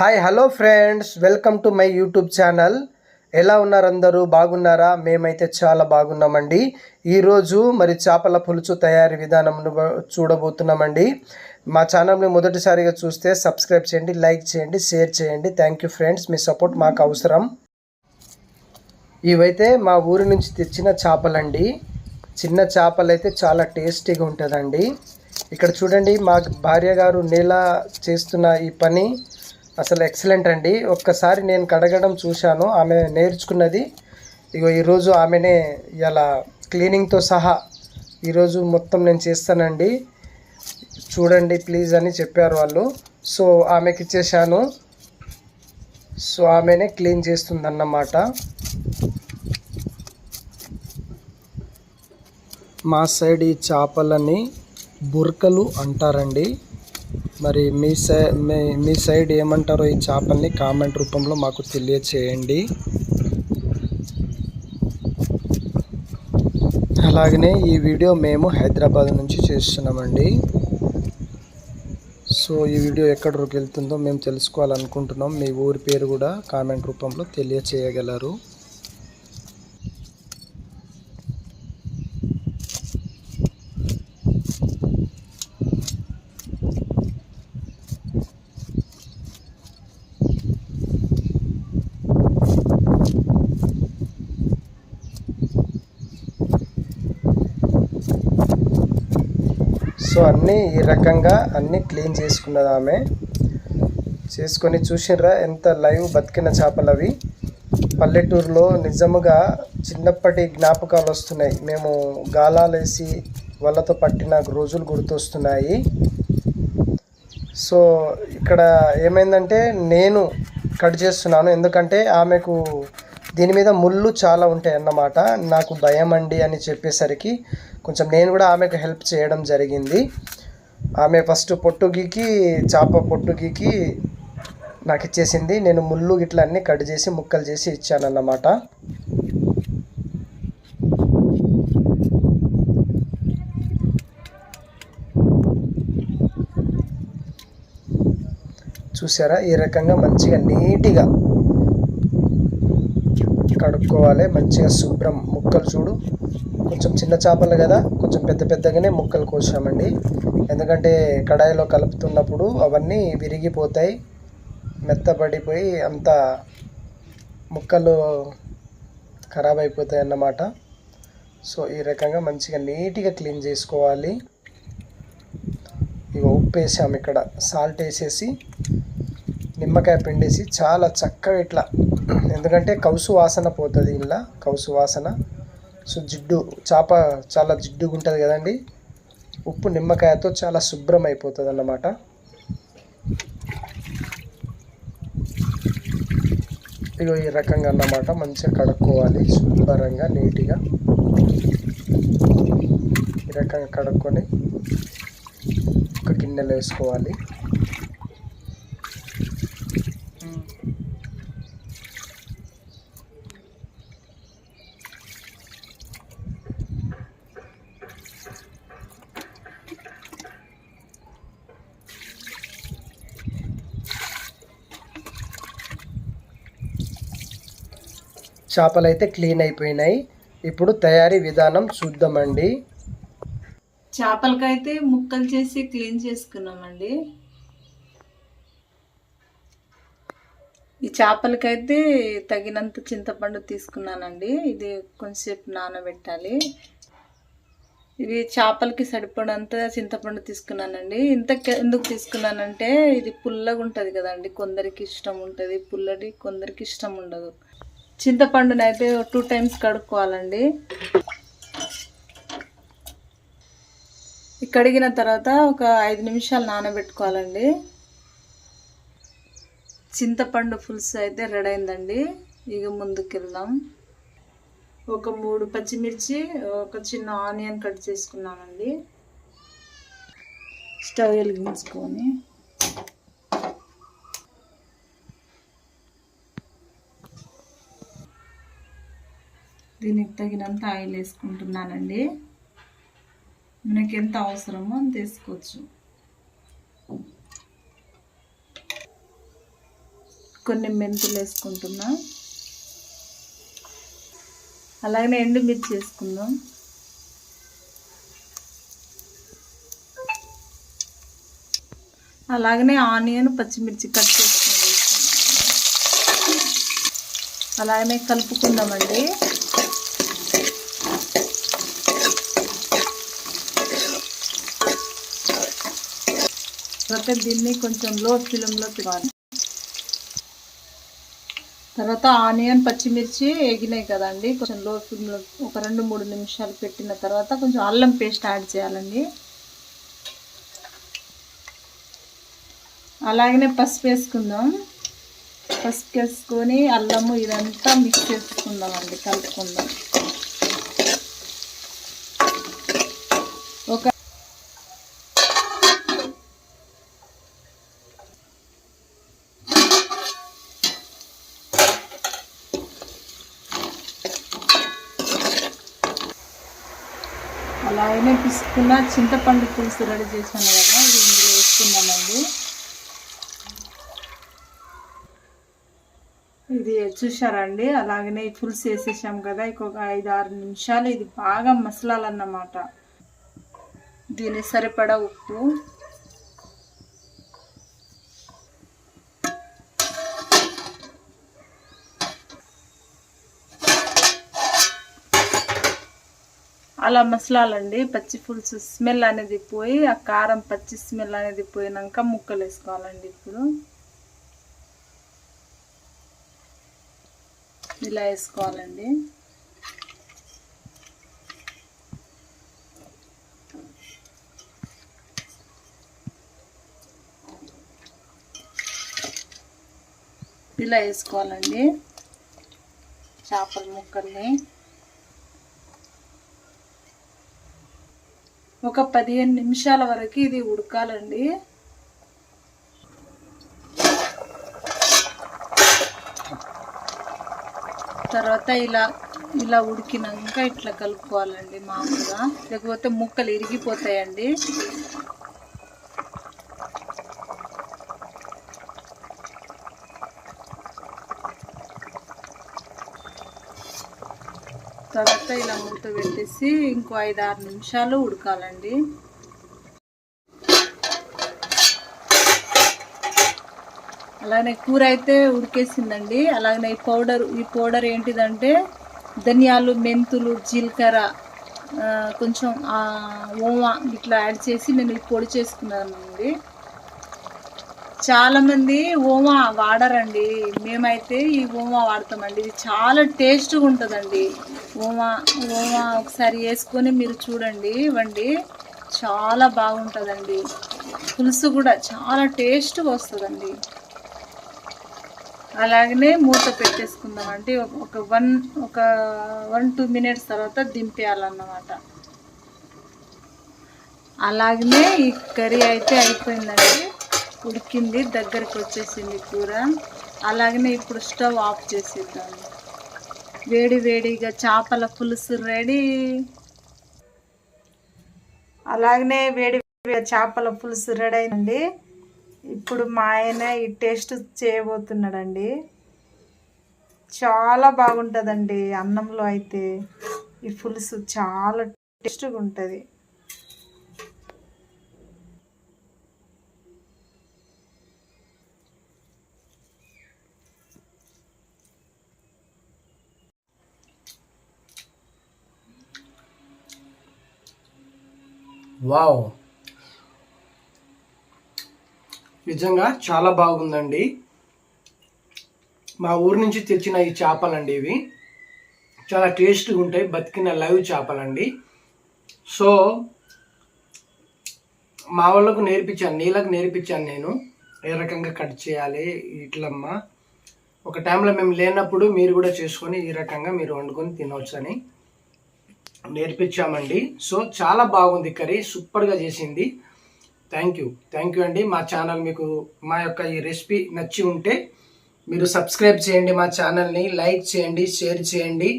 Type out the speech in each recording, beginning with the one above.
Hi hello friends, welcome to my YouTube channel. ఎలా ఉన్నారు అందరూ? బాగున్నారా? మేమైతే చాలా బాగున్నామండి. ఈరోజు మరి చేపల పులుసు తయారీ విధానం చూడబోతున్నామండి. మా ఛానల్ని మొదటిసారిగా చూస్తే సబ్స్క్రైబ్ చేయండి, లైక్ చేయండి, షేర్ చేయండి. Thank you friends, me support మాకు అవసరం. ఇవైతే మా ఊరి నుంచి తెచ్చిన చేపలండి. చిన్న చేపలు అయితే చాలా టేస్టీగా ఉంటుందండి. ఇక్కడ చూడండి, మా భార్య గారు నీళ్ళ చేస్తున్న ఈ పని అసలు ఎక్సలెంట్ అండి. ఒక్కసారి నేను కడగడం చూశాను, ఆమె నేర్చుకున్నది. ఈరోజు ఆమెనే ఇలా క్లీనింగ్తో సహా ఈరోజు మొత్తం నేను చేస్తానండి, చూడండి ప్లీజ్ అని చెప్పారు వాళ్ళు. సో ఆమెకి ఇచ్చేసాను. సో ఆమెనే క్లీన్ చేస్తుందన్నమాట. మా సైడ్ ఈ చేపలని బుర్కలు అంటారండి. మరి మీ సైడ్ ఏమంటారో ఈ చేపల్ని కామెంట్ రూపంలో మాకు తెలియచేయండి. అలాగనే ఈ వీడియో మేము హైదరాబాద్ నుంచి చేస్తున్నామండి. సో ఈ వీడియో ఎక్కడికి వెళ్తుందో మేము తెలుసుకోవాలనుకుంటున్నాం. మీ ఊరి పేరు కూడా కామెంట్ రూపంలో తెలియచేయగలరు. సో అన్నీ ఈ రకంగా అన్నీ క్లీన్ చేసుకున్నది ఆమె. చేసుకొని చూసిర్రా ఎంత లైవ్ బతికిన చేపలు అవి. పల్లెటూరులో నిజముగా చిన్నప్పటి జ్ఞాపకాలు వస్తున్నాయి. మేము గాలాలేసి వాళ్ళతో పట్టిన రోజులు గుర్తొస్తున్నాయి. సో ఇక్కడ ఏమైందంటే నేను కట్ చేస్తున్నాను, ఎందుకంటే ఆమెకు దీని మీద ముళ్ళు చాలా ఉంటాయి అన్నమాట. నాకు భయం అండి అని చెప్పేసరికి కొంచెం నేను కూడా ఆమెకు హెల్ప్ చేయడం జరిగింది. ఆమె ఫస్ట్ చేప పొట్టు గీకి నాకు ఇచ్చేసింది. నేను ముళ్ళు గిట్ల అన్నీ కట్ చేసి ముక్కలు చేసి ఇచ్చానన్నమాట. చూసారా, ఈ రకంగా మంచిగా నీట్గా కడుక్కోవాలి. మంచిగా శుభ్రం ముక్కలు చూడు, కొంచెం చిన్న చేపలు కదా, కొంచెం పెద్దగానే ముక్కలు కోసామండి. ఎందుకంటే కడాయిలో కలుపుతున్నప్పుడు అవన్నీ విరిగిపోతాయి, మెత్తబడిపోయి అంత ముక్కలు ఖరాబ్ అయిపోతాయి అన్నమాట. సో ఈ రకంగా మంచిగా నీట్గా క్లీన్ చేసుకోవాలి. ఉప్పు వేసాము, ఇక్కడ సాల్ట్ వేసేసి నిమ్మకాయ పిండేసి చాలా చక్కగా ఇట్లా, ఎందుకంటే కౌసు వాసన పోతుంది ఇలా, కౌసు వాసన. సో చేప చాలా జిడ్డుగా ఉంటుంది కదండి. ఉప్పు నిమ్మకాయతో చాలా శుభ్రం అయిపోతుంది అన్నమాట. ఈ రకంగా అన్నమాట మంచిగా కడుక్కోవాలి, శుభ్రంగా నీట్గా ఈ రకంగా కడుక్కొని ఒక గిన్నెలో వేసుకోవాలి. చేపలు అయితే క్లీన్ అయిపోయినాయి. ఇప్పుడు తయారీ విధానం చూద్దామండి. చేపలకైతే ముక్కలు చేసి క్లీన్ చేసుకున్నామండి. ఈ చేపలకైతే తగినంత చింతపండు తీసుకున్నానండి. ఇది కొంచెంసేపు నానబెట్టాలి. ఇది చేపలకి సరిపడంత చింతపండు తీసుకున్నానండి. ఎందుకు తీసుకున్నానంటే ఇది పుల్లగా ఉంటుంది కదండి, కొందరికి ఇష్టం ఉంటుంది పుల్లటి, కొందరికి ఇష్టం ఉండదు. చింతపండుని అయితే 2 times కడుక్కోవాలండి. కడిగిన తర్వాత ఒక 5 నిమిషాలు నానబెట్టుకోవాలండి. చింతపండు పులుసు అయితే రెడీ అయిందండి. ఇక ముందుకు వెళ్దాం. ఒక 3 పచ్చిమిర్చి, ఒక చిన్న ఆనియన్ కట్ చేసుకున్నామండి. స్టవ్ వెలిగించుకొని దీనికి తగినంత ఆయిల్ వేసుకుంటున్నానండి. మనకి ఎంత అవసరమో అంత వేసుకోవచ్చు. కొన్ని మెంతులు వేసుకుంటున్నా. అలాగనే ఎండుమిర్చి వేసుకుందాం. అలాగనే ఆనియన్ పచ్చిమిర్చి కట్ చేసుకుని వేసుకుందాం. అలాగనే కలుపుకుందామండి. తర్వాత దీన్ని కొంచెం లో ఫ్లేమ్లో పెట్టాలి. తర్వాత ఆనియన్ పచ్చిమిర్చి ఎగినాయి కదండి, కొంచెం లో ఫ్లేమ్లో ఒక 2-3 నిమిషాలు పెట్టిన తర్వాత కొంచెం అల్లం పేస్ట్ యాడ్ చేయాలండి. అలాగనే పసుపు వేసుకుందాం. పసుపు వేసుకొని అల్లము ఇదంతా మిక్స్ చేసుకుందామండి, కలుపుకుందాం. ఒక అలాగనే పిసుకున్న చింతపండు పులుసు రెడీ చేశాను కదా, ఇది ఇందులో వేసుకుందామండి. ఇది చూసారండి, అలాగనే పులుసు వేసేసాం కదా, ఇంకొక 5-6 నిమిషాలు ఇది బాగా మసలాలన్నమాట. దీని సరిపడా ఉప్పు, అలా మసలాలండి. పచ్చి పులుసు స్మెల్ అనేది పోయి, ఆ కారం పచ్చి స్మెల్ అనేది పోయినాక ముక్కలు వేసుకోవాలండి. ఇప్పుడు ఇలా వేసుకోవాలండి. ఇలా వేసుకోవాలండి చేపల ముక్కల్ని. ఒక 15 నిమిషాల వరకు ఇది ఉడకాలండి. తర్వాత ఇలా ఉడికినాక ఇట్లా కలుపుకోవాలండి మామూలుగా, లేకపోతే ముక్కలు ఇరిగిపోతాయండి. తర్వాత ఇలా మూత పెట్టేసి ఇంకో 5-6 నిమిషాలు ఉడకాలండి. అలాగే కూర అయితే ఉడికేసిందండి. అలాగే ఈ పౌడర్ ఏంటిదంటే ధనియాలు, మెంతులు, జీలకర్ర, కొంచెం ఓమా ఇట్లా యాడ్ చేసి నేను ఈ పొడి చేసుకున్నానండి. చాలామంది ఓమా వాడరండి, మేమైతే ఈ ఓమా వాడతామండి. ఇది చాలా టేస్ట్గా ఉంటుందండి. ఓమా ఒకసారి వేసుకొని మీరు చూడండి, వండి చాలా బాగుంటుందండి. పులుసు కూడా చాలా టేస్ట్గా వస్తుందండి. అలాగనే మూత పెట్టేసుకుందామండి. ఒక 1-2 మినిట్స్ తర్వాత దింపేయాలన్నమాట. అలాగనే ఈ కర్రీ అయితే అయిపోయిందండి, ఉడికింది, దగ్గరికి వచ్చేసింది కూర. అలాగనే ఇప్పుడు స్టవ్ ఆఫ్ చేసేద్దాం. వేడిగా చేపల పులుసు రెడీ. అలాగనే వేడిగా చేపల పులుసు రెడీ అయిందండి. ఇప్పుడు మా ఆయన ఈ టేస్ట్ చేయబోతున్నాడండి. చాలా బాగుంటుందండి. అన్నంలో అయితే ఈ పులుసు చాలా టేస్ట్గా ఉంటుంది. వావ్, నిజంగా చాలా బాగుందండి. మా ఊరు నుంచి తెచ్చిన ఈ చేపలండి, ఇవి చాలా టేస్ట్గా ఉంటాయి. బతికిన లైవ్ చేపలండి. సో మా వాళ్ళకు నీళ్ళకు నేర్పించాను నేను ఏ రకంగా కట్ చేయాలి ఇట్లమ్మా. ఒక టైంలో మేము లేనప్పుడు మీరు కూడా చేసుకొని ఈ రకంగా మీరు వండుకొని తినవచ్చు అని నేర్పించామండి. సో చాలా బాగుంది కర్రీ, సూపర్గా చేసింది. థ్యాంక్ యూ అండి. మా ఛానల్ మీకు మా యొక్క ఈ రెసిపీ నచ్చి ఉంటే మీరు సబ్స్క్రైబ్ చేయండి, మా ఛానల్ని లైక్ చేయండి, షేర్ చేయండి,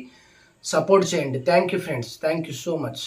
సపోర్ట్ చేయండి. Thank you friends, thank you so much.